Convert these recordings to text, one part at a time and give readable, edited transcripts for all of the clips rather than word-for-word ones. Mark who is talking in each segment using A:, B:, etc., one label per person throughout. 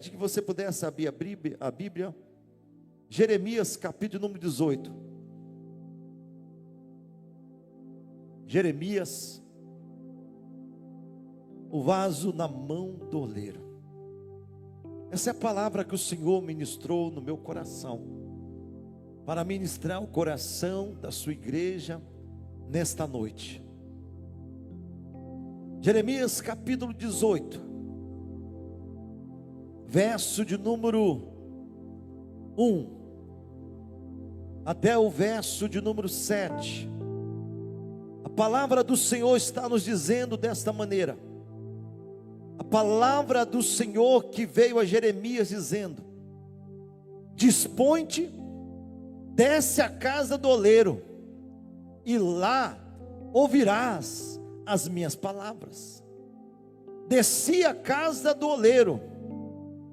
A: De que você pudesse abrir a Bíblia, Jeremias capítulo número 18. Jeremias, o vaso na mão do oleiro. Essa é a palavra que o Senhor ministrou no meu coração, para ministrar o coração da sua igreja nesta noite. Jeremias capítulo 18, verso de número 1 até o verso de número 7. A palavra do Senhor está nos dizendo desta maneira. A palavra do Senhor que veio a Jeremias dizendo: dispõe-te, desce à casa do oleiro, e lá ouvirás as minhas palavras. Desci à casa do oleiro,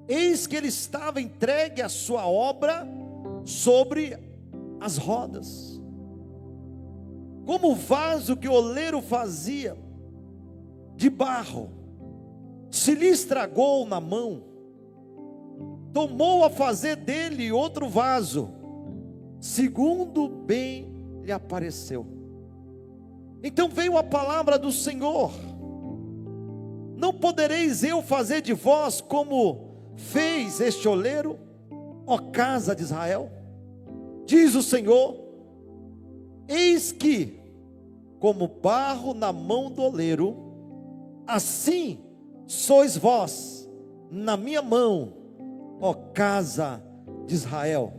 A: eis que ele estava entregue à sua obra sobre as rodas. Como o vaso que o oleiro fazia de barro se lhe estragou na mão, tomou a fazer dele outro vaso, segundo bem lhe apareceu. Então veio a palavra do Senhor: não podereis eu fazer de vós como fez este oleiro, ó casa de Israel? Diz o Senhor: eis que, como barro na mão do oleiro, assim sois vós na minha mão, ó casa de Israel.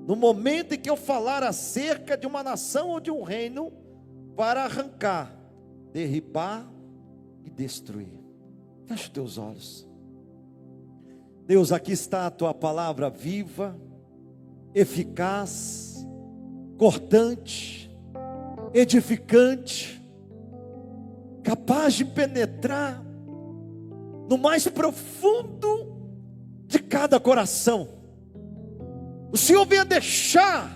A: No momento em que eu falar acerca de uma nação ou de um reino, para arrancar, derribar e destruir. Feche os teus olhos. Deus, aqui está a tua palavra viva, eficaz, cortante, edificante, capaz de penetrar no mais profundo de cada coração. O Senhor venha deixar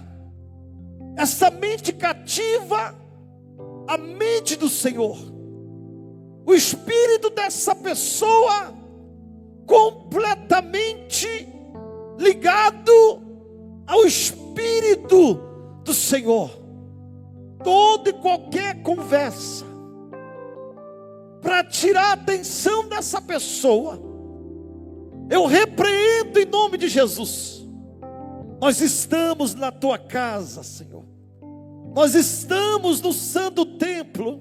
A: essa mente cativa a mente do Senhor, o espírito dessa pessoa completamente ligado ao Espírito do Senhor. Toda e qualquer conversa para tirar a atenção dessa pessoa, eu repreendo em nome de Jesus. Nós estamos na tua casa, Senhor. Nós estamos no santo templo,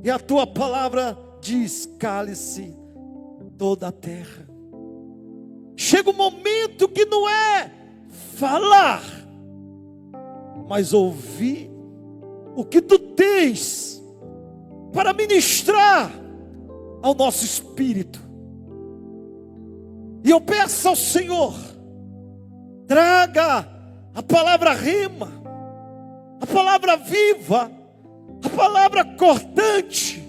A: e a tua palavra diz: cale-se toda a terra. Chega um momento que não é falar, mas ouvir o que tu tens para ministrar ao nosso espírito. E eu peço ao Senhor: traga a palavra rema, a palavra viva, a palavra cortante,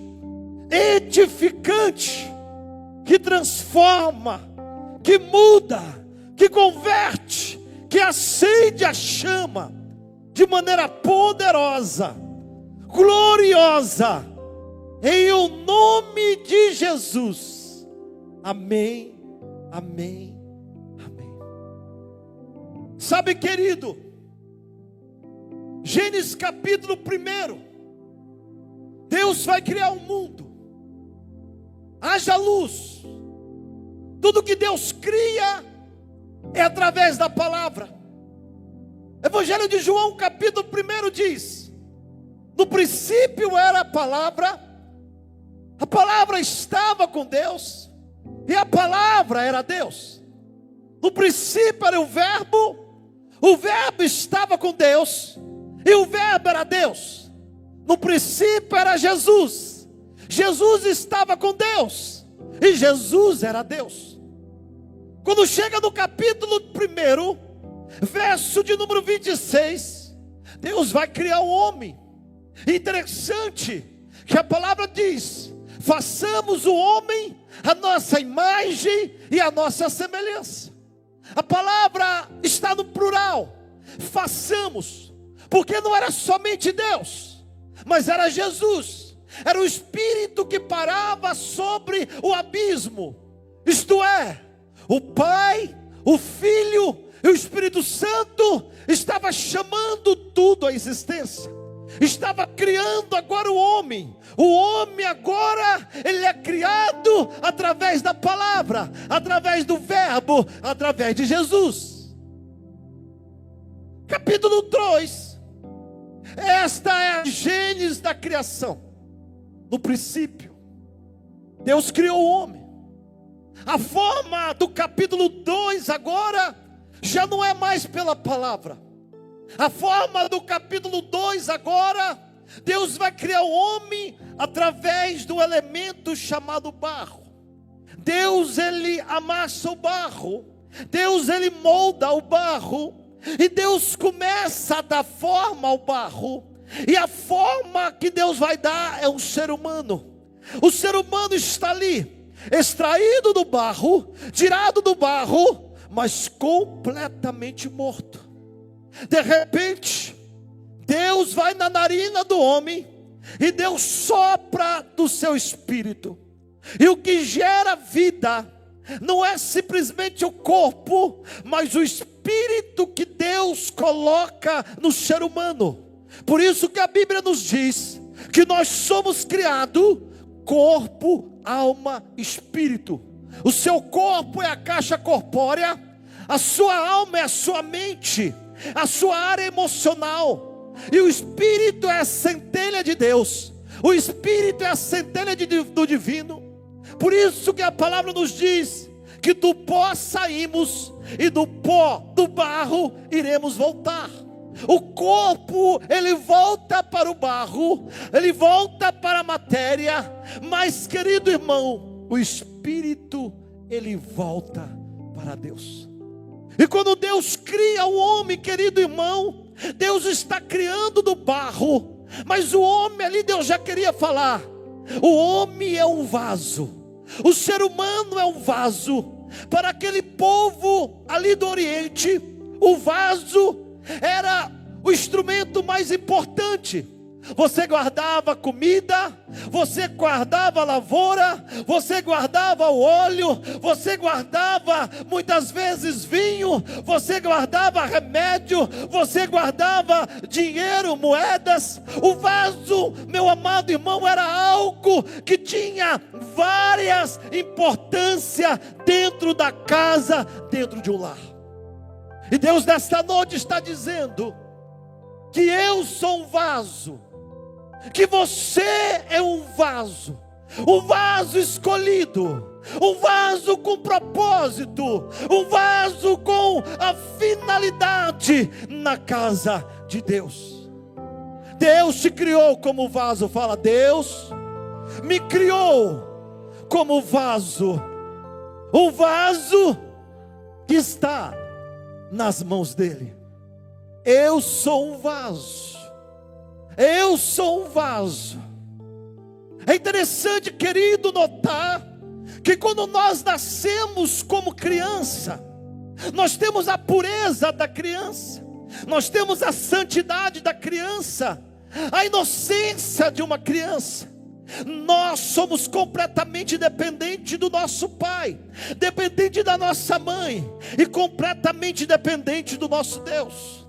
A: edificante, que transforma, que muda, que converte, que acende a chama de maneira poderosa, gloriosa, em o nome de Jesus. Amém, amém, amém. Sabe, querido, Gênesis capítulo 1, Deus vai criar um mundo, haja luz. Tudo que Deus cria é através da palavra. Evangelho de João capítulo 1 diz: no princípio era a palavra estava com Deus, e a palavra era Deus. No princípio era o verbo estava com Deus, e o verbo era Deus. No princípio era Jesus, Jesus estava com Deus, e Jesus era Deus. Quando chega no capítulo 1, verso de número 26, Deus vai criar o homem. Interessante que a palavra diz: façamos o homem a nossa imagem e a nossa semelhança. A palavra está no plural, façamos, porque não era somente Deus, mas era Jesus. Era o Espírito que parava sobre o abismo, isto é, O Pai, o Filho e o Espírito Santo estava chamando tudo à existência. Estava criando agora o homem. O homem agora, ele é criado através da palavra, através do verbo, através de Jesus. Capítulo 2. Esta é a gênese da criação. No princípio, Deus criou o homem. A forma do capítulo 2 agora já não é mais pela palavra. A forma do capítulo 2 agora, Deus vai criar o homem através do elemento chamado barro. Deus, ele amassa o barro. Deus, ele molda o barro. E Deus começa a dar forma ao barro. E a forma que Deus vai dar é um ser humano. O ser humano está ali, extraído do barro, tirado do barro, mas completamente morto. De repente, Deus vai na narina do homem e Deus sopra do seu espírito. E o que gera vida não é simplesmente o corpo, mas o espírito que Deus coloca no ser humano. Por isso que a Bíblia nos diz que nós somos criados corpo, alma, espírito. O seu corpo é a caixa corpórea, a sua alma é a sua mente, a sua área emocional, e o espírito é a centelha de Deus. O espírito é a centelha do divino. Por isso que a palavra nos diz que do pó saímos e do pó, do barro, iremos voltar. O corpo, ele volta para o barro, ele volta para a matéria, mas, querido irmão, o espírito, ele volta para Deus. E quando Deus cria o homem, querido irmão, Deus está criando do barro, mas o homem ali, Deus já queria falar, o homem é um vaso, o ser humano é um vaso. Para aquele povo ali do Oriente, o vaso era o instrumento mais importante. Você guardava comida, você guardava a lavoura, você guardava o óleo, você guardava muitas vezes vinho, você guardava remédio, você guardava dinheiro, moedas. O vaso, meu amado irmão, era algo que tinha várias importâncias dentro da casa, dentro de um lar. E Deus nesta noite está dizendo que eu sou um vaso, que você é um vaso escolhido, um vaso com propósito, um vaso com a finalidade na casa de Deus. Deus te criou como vaso. Fala, Deus me criou como vaso, um vaso que está nas mãos dele. Eu sou um vaso. Eu sou um vaso. É interessante, querido, notar que quando nós nascemos como criança, nós temos a pureza da criança, nós temos a santidade da criança, a inocência de uma criança. Nós somos completamente dependentes do nosso pai, dependente da nossa mãe e completamente dependente do nosso Deus.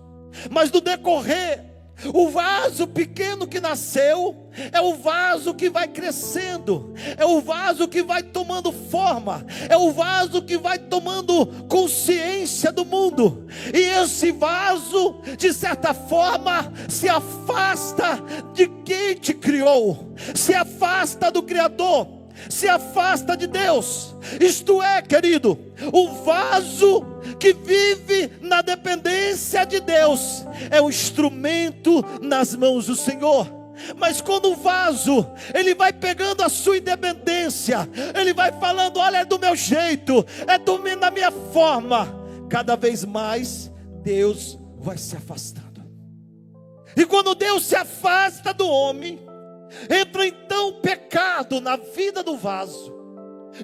A: Mas no decorrer, o vaso pequeno que nasceu é o vaso que vai crescendo, é o vaso que vai tomando forma, é o vaso que vai tomando consciência do mundo. E esse vaso, de certa forma, se afasta de quem te criou, se afasta do Criador, se afasta de Deus. Isto é, querido, o vaso que vive na dependência de Deus é um instrumento nas mãos do Senhor. Mas quando o vaso, ele vai pegando a sua independência, ele vai falando, olha, é do meu jeito, é da minha forma, cada vez mais Deus vai se afastando. E quando Deus se afasta do homem, entra então o pecado na vida do vaso.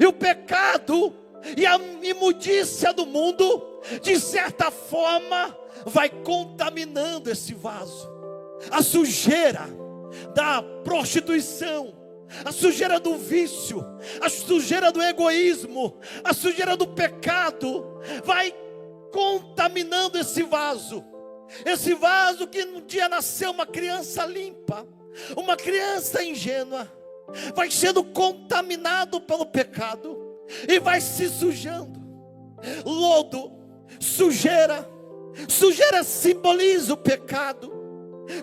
A: E o pecado e a imundícia do mundo, de certa forma, vai contaminando esse vaso. A sujeira da prostituição, a sujeira do vício, a sujeira do egoísmo, a sujeira do pecado, vai contaminando esse vaso que um dia nasceu uma criança limpa, uma criança ingênua, vai sendo contaminado pelo pecado, e vai se sujando. Lodo, sujeira simboliza o pecado.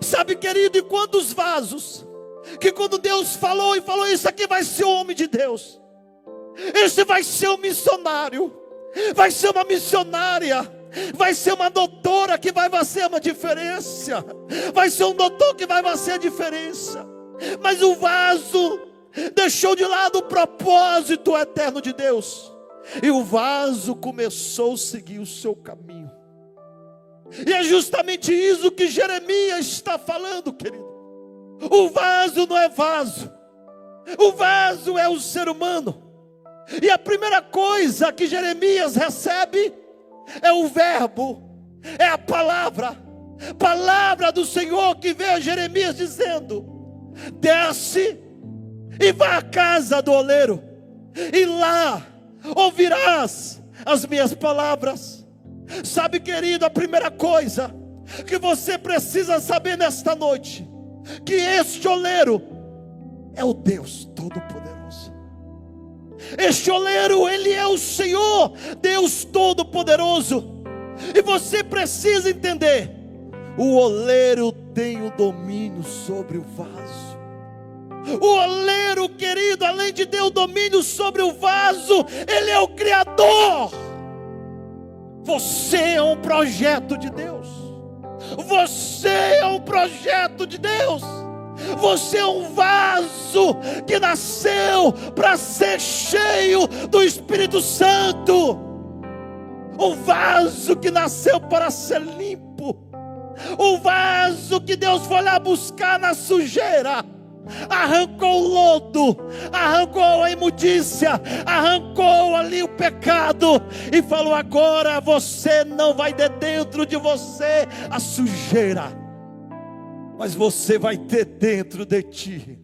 A: Sabe, querido, e quantos vasos, que quando Deus falou, isso aqui vai ser o homem de Deus, esse vai ser um missionário, vai ser uma missionária, vai ser uma doutora que vai fazer uma diferença, vai ser um doutor que vai fazer a diferença. Mas o vaso deixou de lado o propósito eterno de Deus, e o vaso começou a seguir o seu caminho. E é justamente isso que Jeremias está falando, querido. O vaso não é vaso, o vaso é o ser humano. E a primeira coisa que Jeremias recebe é o verbo, é a palavra do Senhor, que veio a Jeremias dizendo: desce e vá à casa do oleiro, e lá ouvirás as minhas palavras. Sabe, querido, a primeira coisa que você precisa saber nesta noite, que este oleiro é o Deus Todo-Poderoso. Este oleiro, Ele é o Senhor, Deus Todo-Poderoso. E você precisa entender: o oleiro tem o domínio sobre o vaso. O oleiro, querido, além de ter o domínio sobre o vaso, Ele é o Criador. Você é um projeto de Deus. Você é um projeto de Deus. Você é um vaso que nasceu para ser cheio do Espírito Santo. Um vaso que nasceu para ser limpo. Um vaso que Deus foi lá buscar na sujeira, arrancou o lodo, arrancou a imundícia, arrancou ali o pecado, e falou: agora você não vai ter dentro de você a sujeira, mas você vai ter dentro de ti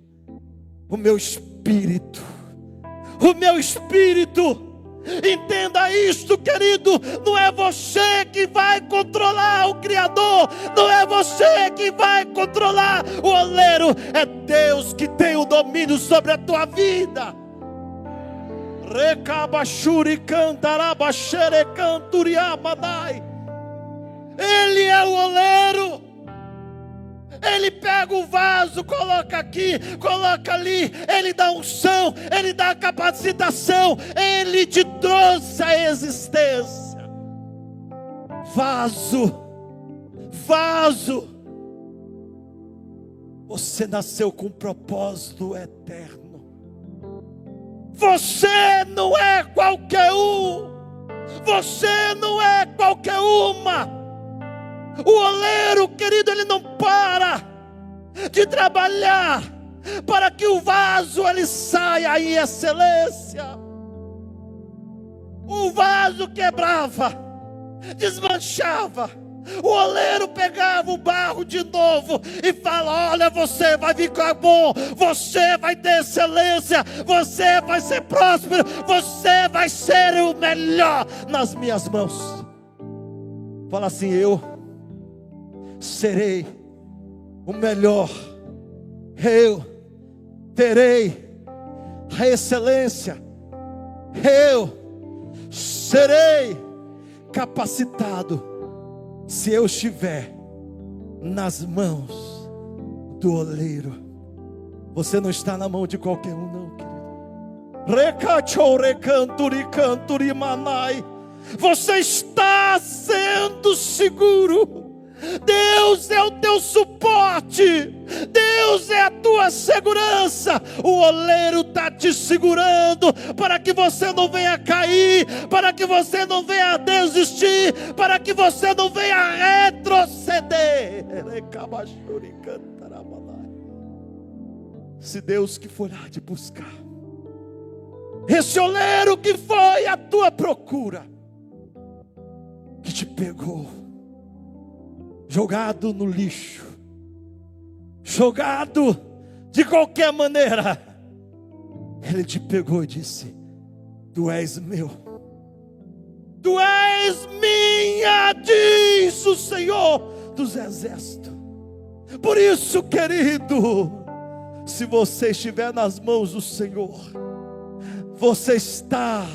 A: o meu Espírito. O meu Espírito. Entenda isto, querido: não é você que vai controlar o Criador, não é você que vai controlar o oleiro, é Deus que tem o domínio sobre a tua vida. Ele é o oleiro. Ele pega o vaso, coloca aqui, coloca ali, Ele dá unção, Ele dá capacitação, Ele te trouxe a existência. Vaso, você nasceu com um propósito eterno. Você não é qualquer um, você não é qualquer uma. O oleiro, querido, ele não para de trabalhar para que o vaso ele saia em excelência. O vaso quebrava, desmanchava, o oleiro pegava o barro de novo e fala: olha, você vai ficar bom, você vai ter excelência, você vai ser próspero, você vai ser o melhor nas minhas mãos. Fala assim: eu serei o melhor, eu terei a excelência, eu serei capacitado se eu estiver nas mãos do oleiro. Você não está na mão de qualquer um, não, querido. Você está sendo seguro. Deus é o teu suporte, Deus é a tua segurança. O oleiro está te segurando para que você não venha cair, para que você não venha desistir, para que você não venha retroceder. Se Deus que for lá de buscar esse oleiro que foi à tua procura, que te pegou jogado no lixo, jogado de qualquer maneira, Ele te pegou e disse: tu és meu, tu és minha, diz o Senhor dos exércitos. Por isso, querido, se você estiver nas mãos do Senhor, você está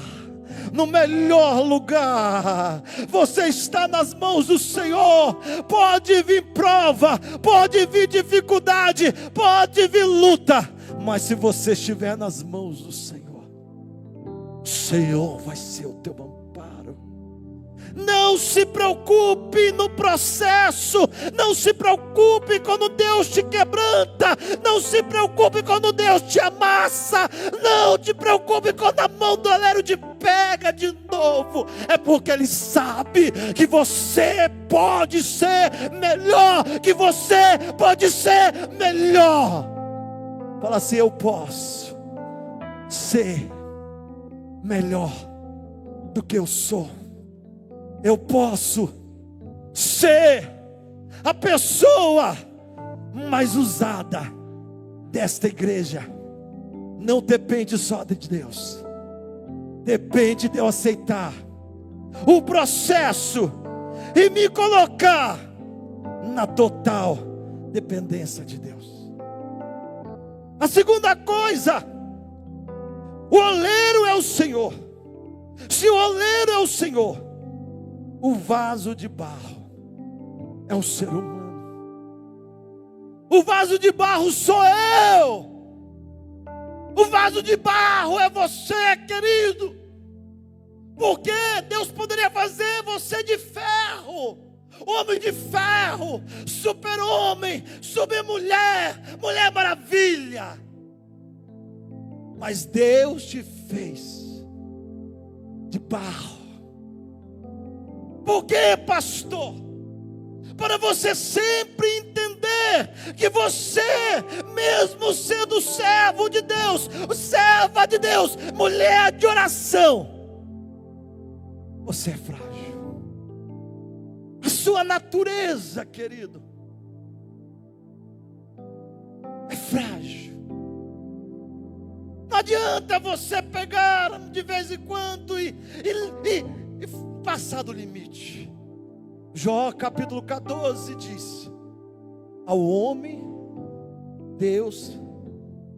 A: no melhor lugar. Você está nas mãos do Senhor. Pode vir prova, pode vir dificuldade, pode vir luta, mas se você estiver nas mãos do Senhor, o Senhor vai ser o teu amparo. Não se preocupe no processo, não se preocupe quando Deus te quebranta, não se preocupe quando Deus te amassa, não te preocupe quando a mão do oleiro te pega de novo. É porque Ele sabe que você pode ser melhor, que você pode ser melhor. Fala assim: eu posso ser melhor do que eu sou. Eu posso ser a pessoa mais usada desta igreja. Não depende só de Deus, depende de eu aceitar o processo e me colocar na total dependência de Deus. A segunda coisa, o oleiro é o Senhor. Se o oleiro é o Senhor, o vaso de barro é um ser humano. O vaso de barro sou eu. O vaso de barro é você, querido. Porque Deus poderia fazer você de ferro, homem de ferro, super-homem, super-mulher, mulher maravilha. Mas Deus te fez de barro. Por quê, pastor? Para você sempre entender que você, mesmo sendo servo de Deus, serva de Deus, mulher de oração, você é frágil. A sua natureza, querido, é frágil. Não adianta você pegar de vez em quando e passar do limite. Jó capítulo 14 diz: ao homem Deus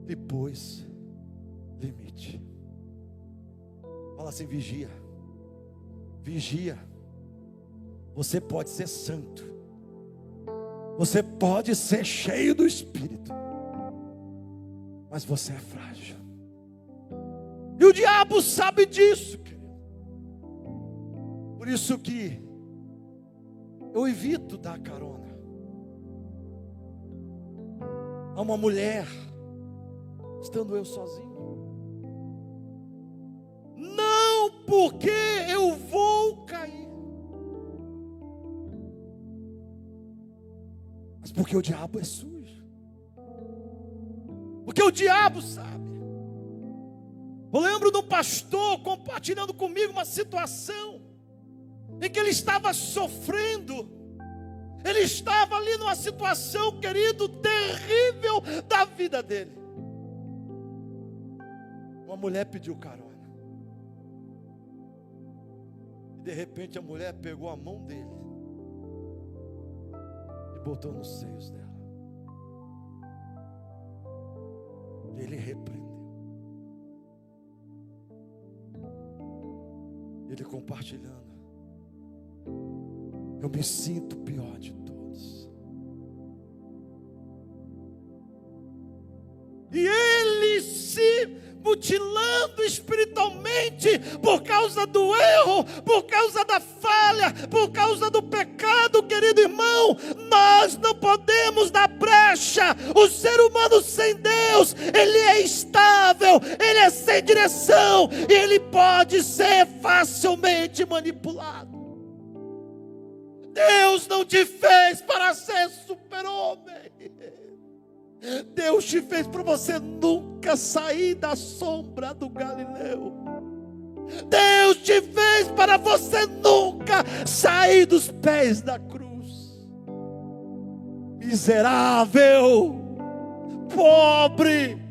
A: lhe pôs limite. Fala assim: vigia, vigia. Você pode ser santo, você pode ser cheio do Espírito, mas você é frágil. E o diabo sabe disso, querido. Por isso que eu evito dar carona a uma mulher, estando eu sozinho. Não porque eu vou cair, mas porque o diabo é sujo. Porque o diabo sabe. Eu lembro de um pastor compartilhando comigo uma situação em que ele estava sofrendo. Ele estava ali numa situação, querido, terrível da vida dele. Uma mulher pediu carona. E de repente a mulher pegou a mão dele e botou nos seios dela. Ele repreendeu. Ele compartilhando: eu me sinto o pior de todos. E ele se mutilando espiritualmente por causa do erro, por causa da falha, por causa do pecado, querido irmão. Nós não podemos dar brecha. O ser humano sem Deus, ele é instável, ele é sem direção, e ele pode ser facilmente manipulado. Deus não te fez para ser super-homem. Deus te fez para você nunca sair da sombra do Galileu. Deus te fez para você nunca sair dos pés da cruz. Miserável, pobre,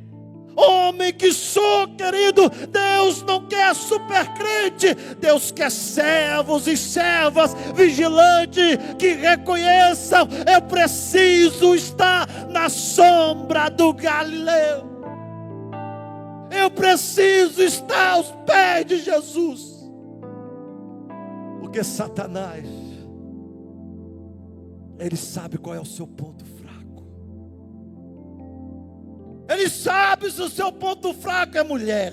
A: Homem que sou, querido, Deus não quer super crente, Deus quer servos e servas vigilantes que reconheçam: eu preciso estar na sombra do Galileu, eu preciso estar aos pés de Jesus. Porque Satanás, ele sabe qual é o seu ponto fraco. Ele sabe se o seu ponto fraco é mulher.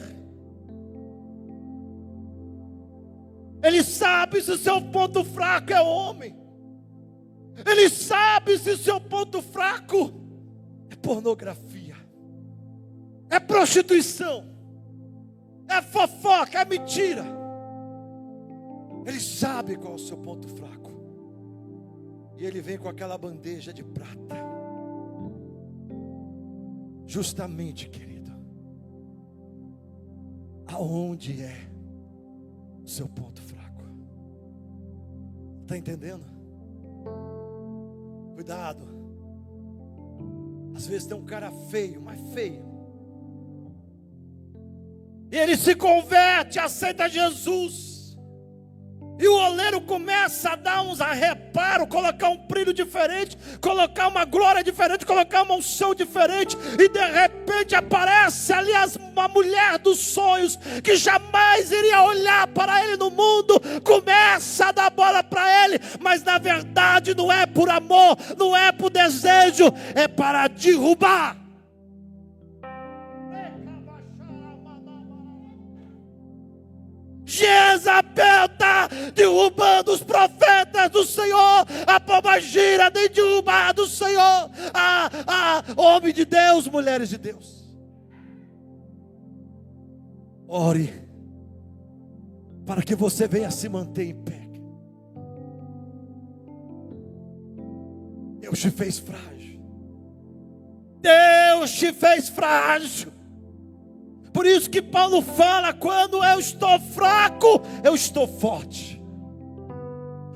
A: Ele sabe se o seu ponto fraco é homem. Ele sabe se o seu ponto fraco é pornografia, é prostituição, é fofoca, é mentira. Ele sabe qual é o seu ponto fraco. E ele vem com aquela bandeja de prata. Justamente, querido, aonde é o seu ponto fraco? Está entendendo? Cuidado. Às vezes tem um cara feio, mas feio, e ele se converte, aceita Jesus, e o oleiro começa a dar uns reparos, colocar um brilho diferente, colocar uma glória diferente, colocar uma unção diferente, e de repente aparece ali uma mulher dos sonhos, que jamais iria olhar para ele no mundo, começa a dar bola para ele, mas na verdade não é por amor, não é por desejo, é para derrubar. Jezabel está derrubando os profetas do Senhor, a pombagira tem derrubado o Senhor, homem de Deus, mulheres de Deus. Ore para que você venha se manter em pé. Deus te fez frágil. Deus te fez frágil. Por isso que Paulo fala: quando eu estou fraco, eu estou forte.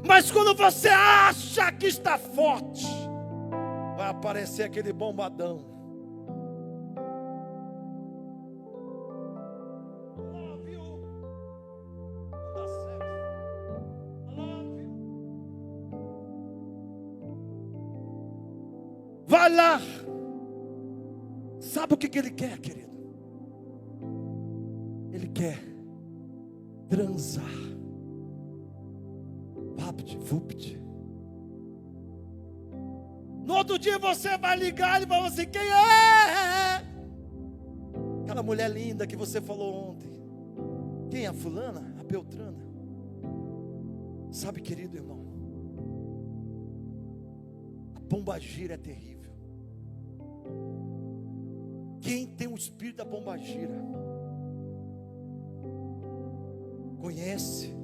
A: Mas quando você acha que está forte, vai aparecer aquele bombadão. Vai lá. Sabe o que ele quer, querido? Ele quer transar. Vapt. No outro dia você vai ligar e vai falar assim: quem é? Aquela mulher linda que você falou ontem. Quem é a fulana? A Beltrana. Sabe, querido irmão, a pombagira é terrível. Quem tem o espírito da pombagira conhece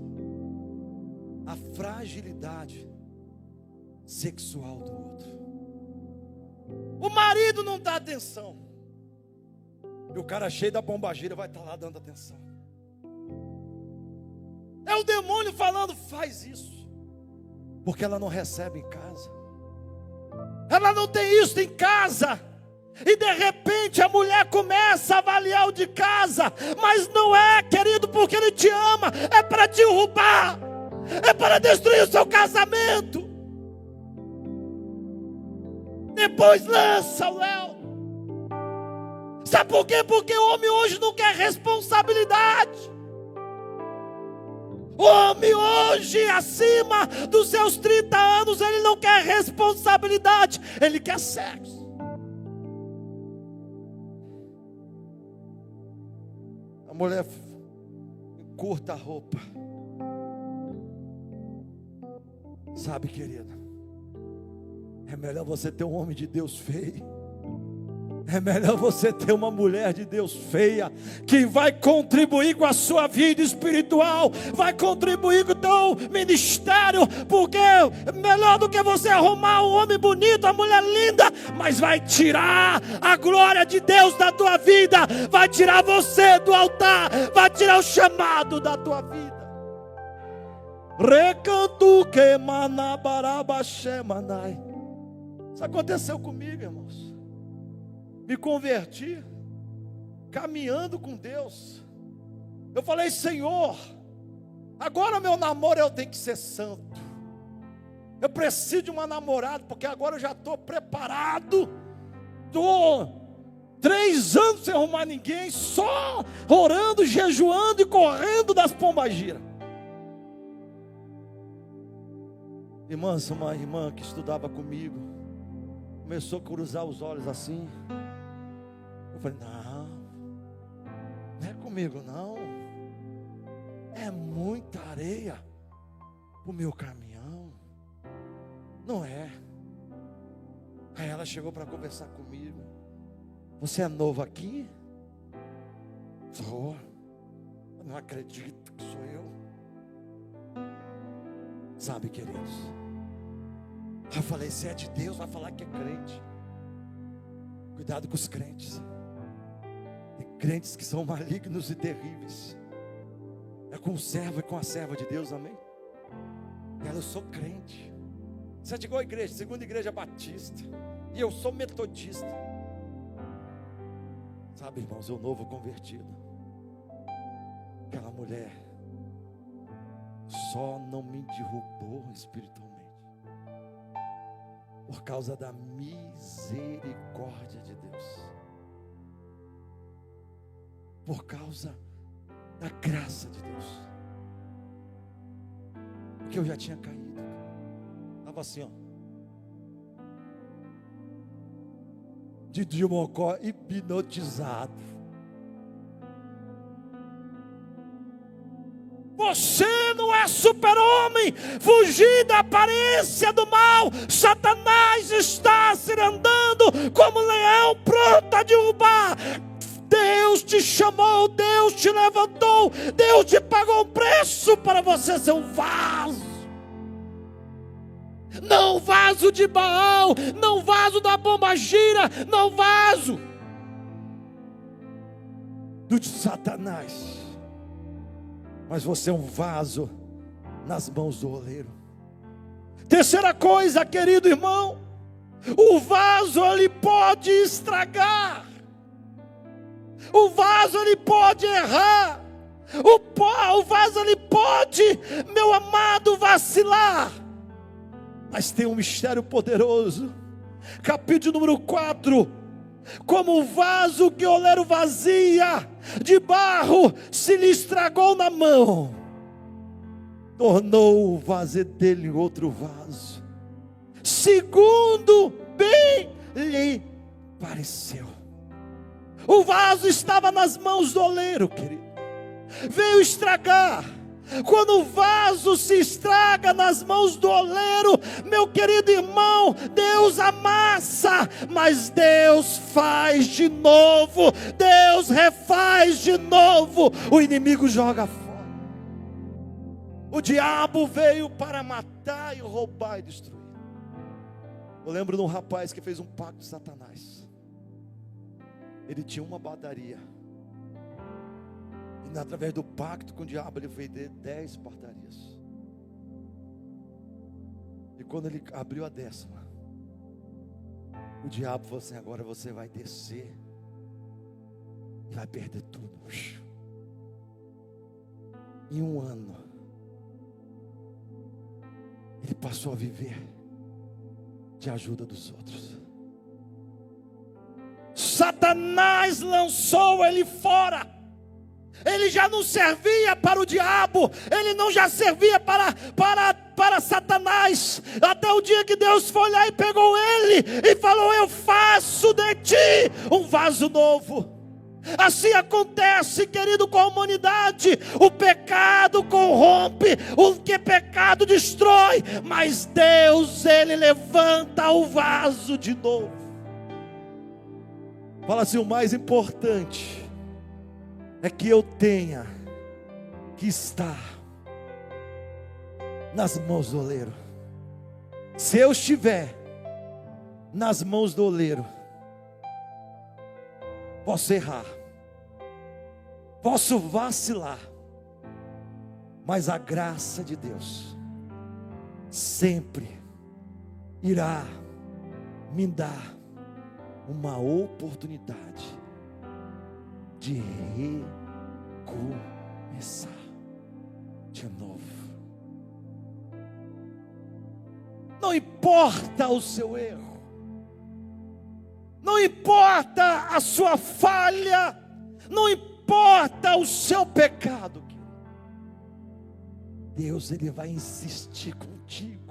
A: a fragilidade sexual do outro. O marido não dá atenção, e o cara cheio da pombagira vai estar lá dando atenção. É o demônio falando: faz isso, porque ela não recebe em casa, ela não tem isso em casa. E de repente a mulher começa a avaliar o de casa, mas não é, querido, porque ele te ama, é para te derrubar, é para destruir o seu casamento. Depois lança o Léo. Sabe por quê? Porque o homem hoje não quer responsabilidade. O homem hoje, acima dos seus 30 anos, ele não quer responsabilidade, ele quer sexo. A mulher curta a roupa. Sabe, querida, é melhor você ter um homem de Deus feio. É melhor você ter uma mulher de Deus feia, que vai contribuir com a sua vida espiritual, vai contribuir com o teu ministério, porque é melhor do que você arrumar um homem bonito, uma mulher linda, mas vai tirar a glória de Deus da tua vida, vai tirar você do altar, vai tirar o chamado da tua vida. Recanto que manabarabaxemanai. Isso aconteceu comigo, irmãos. Me converti. caminhando com Deus. Eu falei: Senhor, agora meu namoro eu tenho que ser santo. Eu preciso de uma namorada, porque agora eu já estou preparado. Estou 3 anos sem arrumar ninguém, só orando, jejuando e correndo das pombagiras. Irmãs, uma irmã que estudava comigo começou a cruzar os olhos assim. Eu falei: não é comigo não, é muita areia para o meu caminhão, não é. Aí ela chegou para conversar comigo: você é novo aqui? Sou. Eu não acredito que sou eu. Sabe, queridos, eu falei: se é de Deus, vai falar que é crente. Cuidado com os crentes. Tem crentes que são malignos e terríveis. É com o servo e com a serva de Deus, amém? Eu sou crente. Você é de qual igreja? Segunda Igreja Batista. E eu sou metodista. Sabe, irmãos, eu novo convertido. Aquela mulher só não me derrubou espiritualmente por causa da misericórdia de Deus, por causa da graça de Deus. Porque eu já tinha caído, estava assim, ó, de mocó, hipnotizado. Você não é super-homem, fugir da aparência do mal. Satanás está se andando como leão, pronto a derrubar. Deus te chamou, Deus te levantou, Deus te pagou um preço para você ser um vaso. Não vaso de Baal, não vaso da pombagira, não vaso do Satanás. Mas você é um vaso nas mãos do oleiro. Terceira coisa, querido irmão, o vaso ele pode estragar, o vaso ele pode errar, o vaso ele pode, meu amado, vacilar. Mas tem um mistério poderoso. Capítulo número 4. Como o vaso que o oleiro vazia de barro se lhe estragou na mão, tornou o vaso dele em outro vaso, segundo bem lhe pareceu. O vaso estava nas mãos do oleiro, querido, veio estragar. Quando o vaso se estraga nas mãos do oleiro, meu querido irmão, Deus amassa, mas Deus faz de novo, Deus refaz de novo. O inimigo joga fora. O diabo veio para matar e roubar e destruir. Eu lembro de um rapaz que fez um pacto com Satanás. Ele tinha uma padaria. E através do pacto com o diabo, ele vendeu 10 portarias. E quando ele abriu a 10ª, o diabo falou assim: agora você vai descer e vai perder tudo. Em um ano, ele passou a viver de ajuda dos outros. Satanás lançou ele fora. Ele já não servia para o diabo, ele não já servia para Satanás, até o dia que Deus foi lá e pegou ele e falou: eu faço de ti um vaso novo. Assim acontece, querido, com a humanidade. O pecado corrompe, o que pecado destrói, mas Deus, ele levanta o vaso de novo. Fala assim: o mais importante é que eu tenha que estar nas mãos do oleiro. Se eu estiver nas mãos do oleiro, posso errar, posso vacilar, mas a graça de Deus sempre irá me dar uma oportunidade de recomeçar de novo. Não importa o seu erro, não importa a sua falha, não importa o seu pecado, Deus, Ele vai insistir contigo.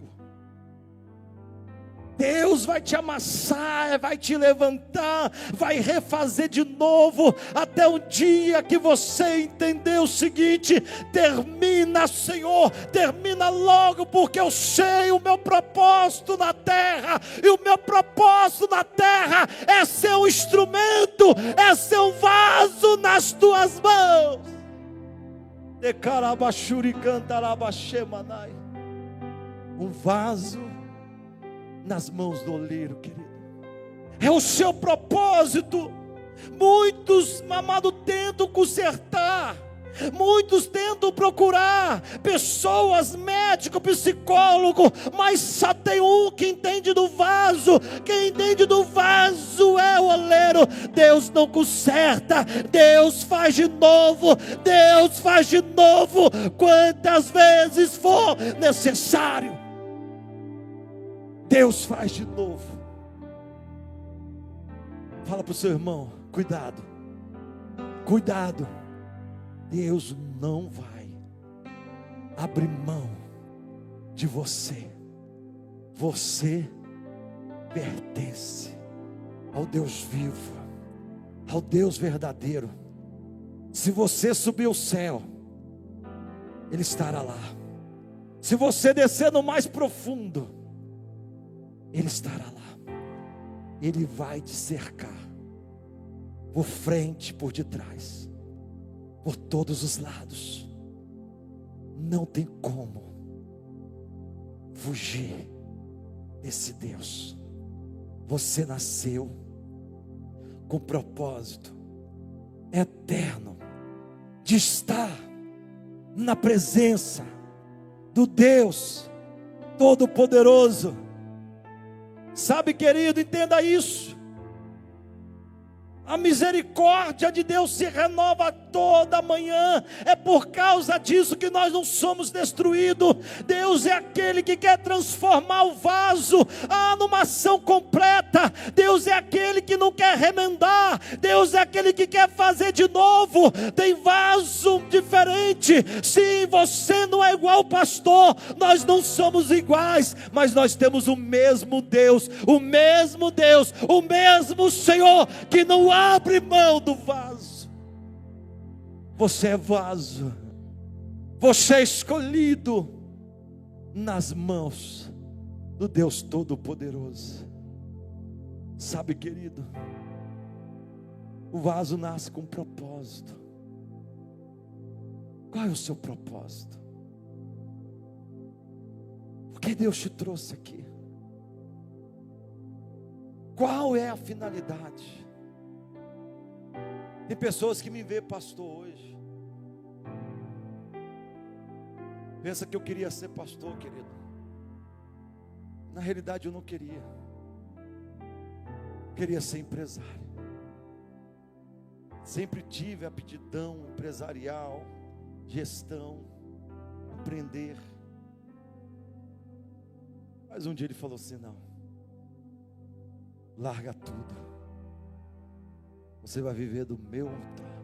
A: Deus vai te amassar, vai te levantar, vai refazer de novo, até o dia que você entender o seguinte: termina, Senhor, termina logo, porque eu sei o meu propósito na terra, e o meu propósito na terra é ser um instrumento, é ser um vaso nas tuas mãos. Um vaso nas mãos do oleiro, querido. É o seu propósito. Muitos, amado, tentam consertar, muitos tentam procurar pessoas, médico, psicólogo, mas só tem um que entende do vaso. Quem entende do vaso é o oleiro. Deus não conserta, Deus faz de novo, Deus faz de novo, quantas vezes for necessário. Deus faz de novo. Fala para o seu irmão: cuidado, cuidado. Deus não vai abrir mão de você. Você pertence ao Deus vivo, ao Deus verdadeiro. Se você subir ao céu, Ele estará lá. Se você descer no mais profundo, Ele estará lá. Ele vai te cercar, por frente, por detrás, por todos os lados. Não tem como fugir desse Deus. Você nasceu com propósito eterno de estar na presença do Deus Todo-Poderoso. Sabe, querido, entenda isso. A misericórdia de Deus se renova toda manhã. É por causa disso que nós não somos destruídos. Deus é aquele que quer transformar o vaso numa ação completa. Deus é aquele que não quer remendar. Deus é aquele que quer fazer de novo. Tem vaso diferente. Sim, você não é igual ao pastor, nós não somos iguais, mas nós temos o mesmo Deus, o mesmo Deus, o mesmo Senhor, que não abre mão do vaso. Você é vaso, você é escolhido nas mãos do Deus Todo-Poderoso. Sabe, querido, o vaso nasce com um propósito. Qual é o seu propósito? Por que Deus te trouxe aqui? Qual é a finalidade? Tem pessoas que me veem pastor hoje, pensa que eu queria ser pastor, querido. Na realidade eu não queria. Eu queria ser empresário. Sempre tive aptidão empresarial, gestão, empreender. Mas um dia ele falou assim: não, larga tudo. Você vai viver do meu altar.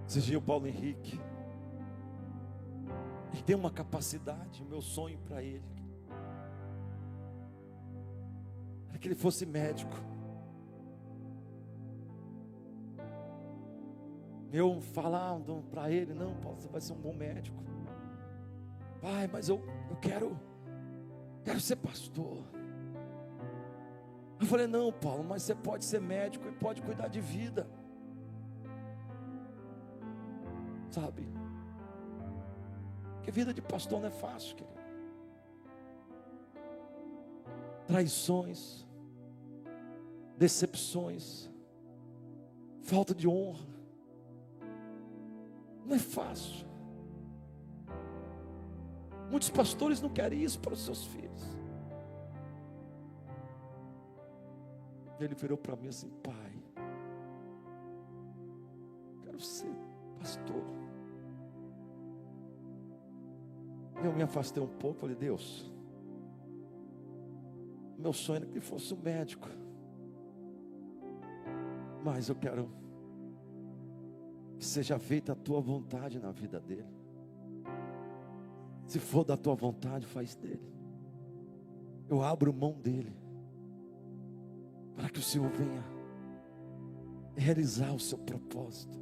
A: Esse dia o Paulo Henrique, ele tem uma capacidade. O meu sonho para ele era que ele fosse médico. Eu falando para ele: não, Paulo, você vai ser um bom médico. Pai, mas eu quero ser pastor. Eu falei: não, Paulo, mas você pode ser médico e pode cuidar de vida. Sabe? Porque vida de pastor não é fácil, querido. Traições, decepções, falta de honra. Não é fácil. Muitos pastores não querem isso para os seus filhos. Ele virou para mim assim: pai, quero ser pastor. Eu me afastei um pouco, falei, Deus, meu sonho era que ele fosse um médico, mas eu quero que seja feita a tua vontade na vida dele. Se for da tua vontade, faz dele. Eu abro mão dele, para que o Senhor venha realizar o seu propósito,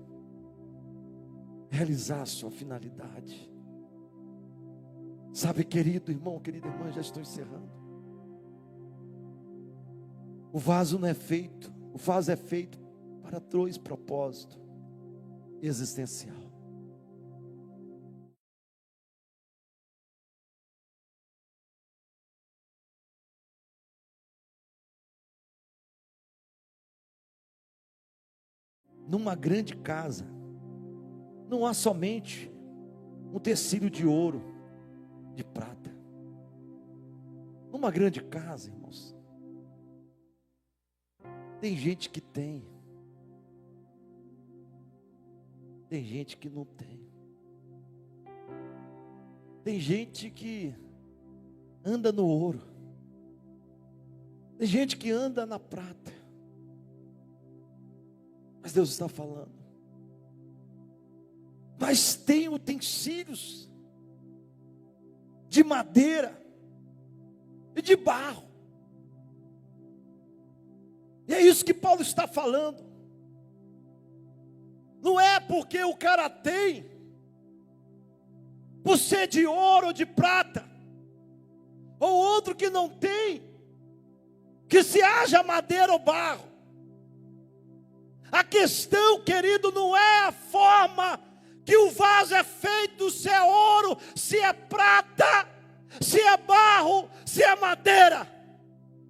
A: realizar a sua finalidade. Sabe, querido irmão, querida irmã, já estou encerrando. O vaso é feito para dois propósitos existencial. Numa grande casa, não há somente um tecido de ouro, de prata. Numa grande casa, irmãos, tem gente que tem gente que não tem. Tem gente que anda no ouro, tem gente que anda na prata. Mas Deus está falando, mas tem utensílios de madeira e de barro. E é isso que Paulo está falando. Não é porque o cara tem, por ser de ouro ou de prata, ou outro que não tem, que se haja madeira ou barro. A questão, querido, não é a forma que o vaso é feito, se é ouro, se é prata, se é barro, se é madeira.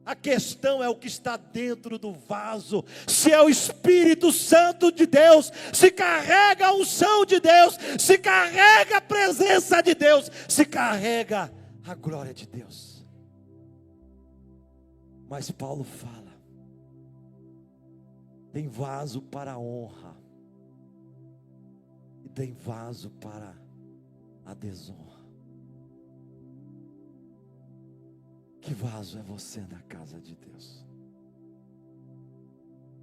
A: A questão é o que está dentro do vaso. Se é o Espírito Santo de Deus, se carrega a unção de Deus, se carrega a presença de Deus, se carrega a glória de Deus. Mas Paulo fala, tem vaso para a honra e tem vaso para a desonra. Que vaso é você na casa de Deus?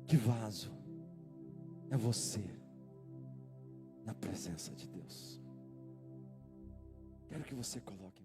A: Que vaso é você na presença de Deus? Quero que você coloque